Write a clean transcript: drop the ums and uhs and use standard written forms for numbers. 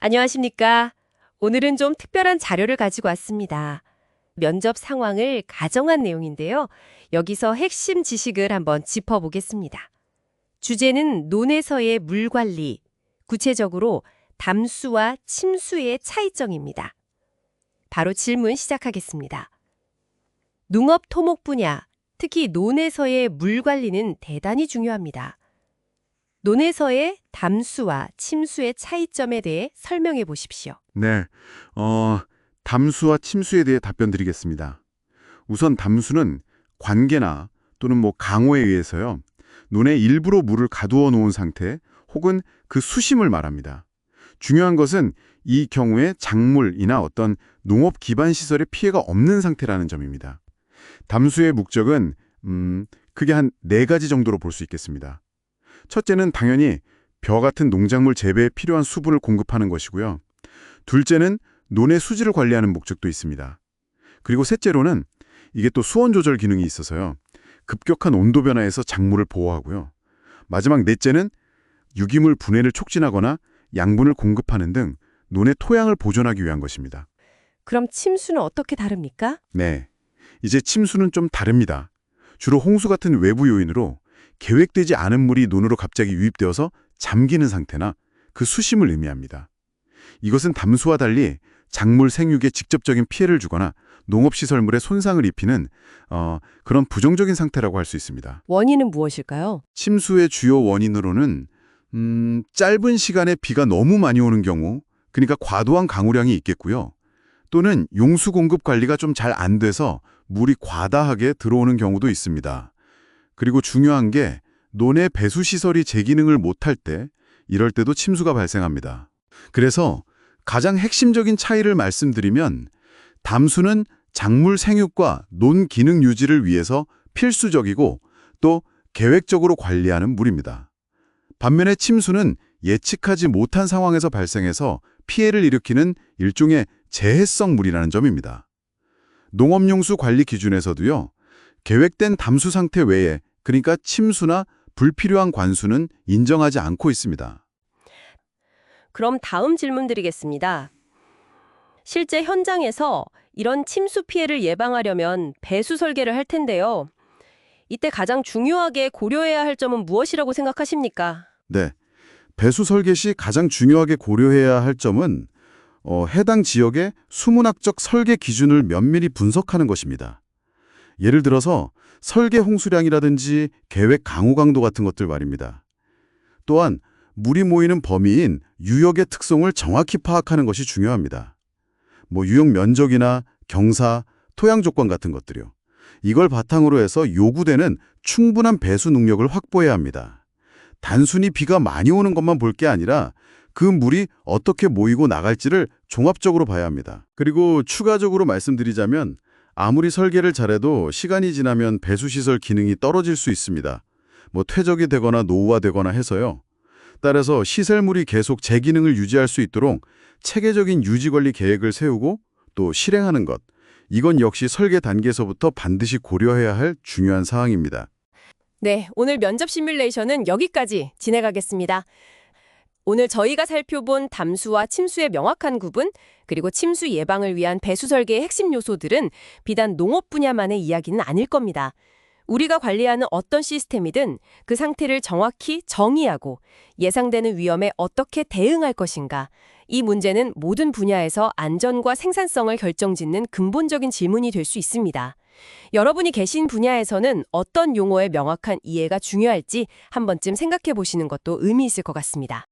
안녕하십니까? 오늘은 좀 특별한 자료를 가지고 왔습니다. 면접 상황을 가정한 내용인데요. 여기서 핵심 지식을 한번 짚어보겠습니다. 주제는 논에서의 물 관리, 구체적으로 담수와 침수의 차이점입니다. 바로 질문 시작하겠습니다. 농업 토목 분야, 특히 논에서의 물 관리는 대단히 중요합니다. 논에서의 담수와 침수의 차이점에 대해 설명해 보십시오. 네, 담수와 침수에 대해 답변 드리겠습니다. 우선 담수는 관계나 또는 강호에 의해서요, 논에 일부러 물을 가두어 놓은 상태 혹은 그 수심을 말합니다. 중요한 것은 이 경우에 작물이나 어떤 농업 기반 시설에 피해가 없는 상태라는 점입니다. 담수의 목적은 크게 한 4가지 정도로 볼 수 있겠습니다. 첫째는 당연히 벼 같은 농작물 재배에 필요한 수분을 공급하는 것이고요. 둘째는 논의 수질을 관리하는 목적도 있습니다. 그리고 셋째로는 이게 또 수온 조절 기능이 있어서요. 급격한 온도 변화에서 작물을 보호하고요. 마지막 넷째는 유기물 분해를 촉진하거나 양분을 공급하는 등 논의 토양을 보존하기 위한 것입니다. 그럼 침수는 어떻게 다릅니까? 네, 이제 침수는 좀 다릅니다. 주로 홍수 같은 외부 요인으로 계획되지 않은 물이 논으로 갑자기 유입되어서 잠기는 상태나 그 수심을 의미합니다. 이것은 담수와 달리 작물 생육에 직접적인 피해를 주거나 농업시설물에 손상을 입히는 그런 부정적인 상태라고 할 수 있습니다. 원인은 무엇일까요? 침수의 주요 원인으로는 짧은 시간에 비가 너무 많이 오는 경우, 그러니까 과도한 강우량이 있겠고요. 또는 용수 공급 관리가 좀 잘 안 돼서 물이 과다하게 들어오는 경우도 있습니다. 그리고 중요한 게 논의 배수시설이 제 기능을 못할 때, 이럴 때도 침수가 발생합니다. 그래서 가장 핵심적인 차이를 말씀드리면 담수는 작물 생육과 논 기능 유지를 위해서 필수적이고 또 계획적으로 관리하는 물입니다. 반면에 침수는 예측하지 못한 상황에서 발생해서 피해를 일으키는 일종의 재해성 물이라는 점입니다. 농업용수 관리 기준에서도요, 계획된 담수 상태 외에, 그러니까 침수나 불필요한 관수는 인정하지 않고 있습니다. 그럼 다음 질문 드리겠습니다. 실제 현장에서 이런 침수 피해를 예방하려면 배수 설계를 할 텐데요. 이때 가장 중요하게 고려해야 할 점은 무엇이라고 생각하십니까? 네, 배수 설계 시 가장 중요하게 고려해야 할 점은 해당 지역의 수문학적 설계 기준을 면밀히 분석하는 것입니다. 예를 들어서 설계 홍수량이라든지 계획 강우 강도 같은 것들 말입니다. 또한 물이 모이는 범위인 유역의 특성을 정확히 파악하는 것이 중요합니다. 유역 면적이나 경사, 토양 조건 같은 것들이요. 이걸 바탕으로 해서 요구되는 충분한 배수 능력을 확보해야 합니다. 단순히 비가 많이 오는 것만 볼 게 아니라 그 물이 어떻게 모이고 나갈지를 종합적으로 봐야 합니다. 그리고 추가적으로 말씀드리자면 아무리 설계를 잘해도 시간이 지나면 배수시설 기능이 떨어질 수 있습니다. 퇴적이 되거나 노후화되거나 해서요. 따라서 시설물이 계속 제 기능을 유지할 수 있도록 체계적인 유지관리 계획을 세우고 또 실행하는 것. 이건 역시 설계 단계에서부터 반드시 고려해야 할 중요한 사항입니다. 네, 오늘 면접 시뮬레이션은 여기까지 진행하겠습니다. 오늘 저희가 살펴본 담수와 침수의 명확한 구분, 그리고 침수 예방을 위한 배수 설계의 핵심 요소들은 비단 농업 분야만의 이야기는 아닐 겁니다. 우리가 관리하는 어떤 시스템이든 그 상태를 정확히 정의하고 예상되는 위험에 어떻게 대응할 것인가, 이 문제는 모든 분야에서 안전과 생산성을 결정짓는 근본적인 질문이 될 수 있습니다. 여러분이 계신 분야에서는 어떤 용어의 명확한 이해가 중요할지 한 번쯤 생각해 보시는 것도 의미 있을 것 같습니다.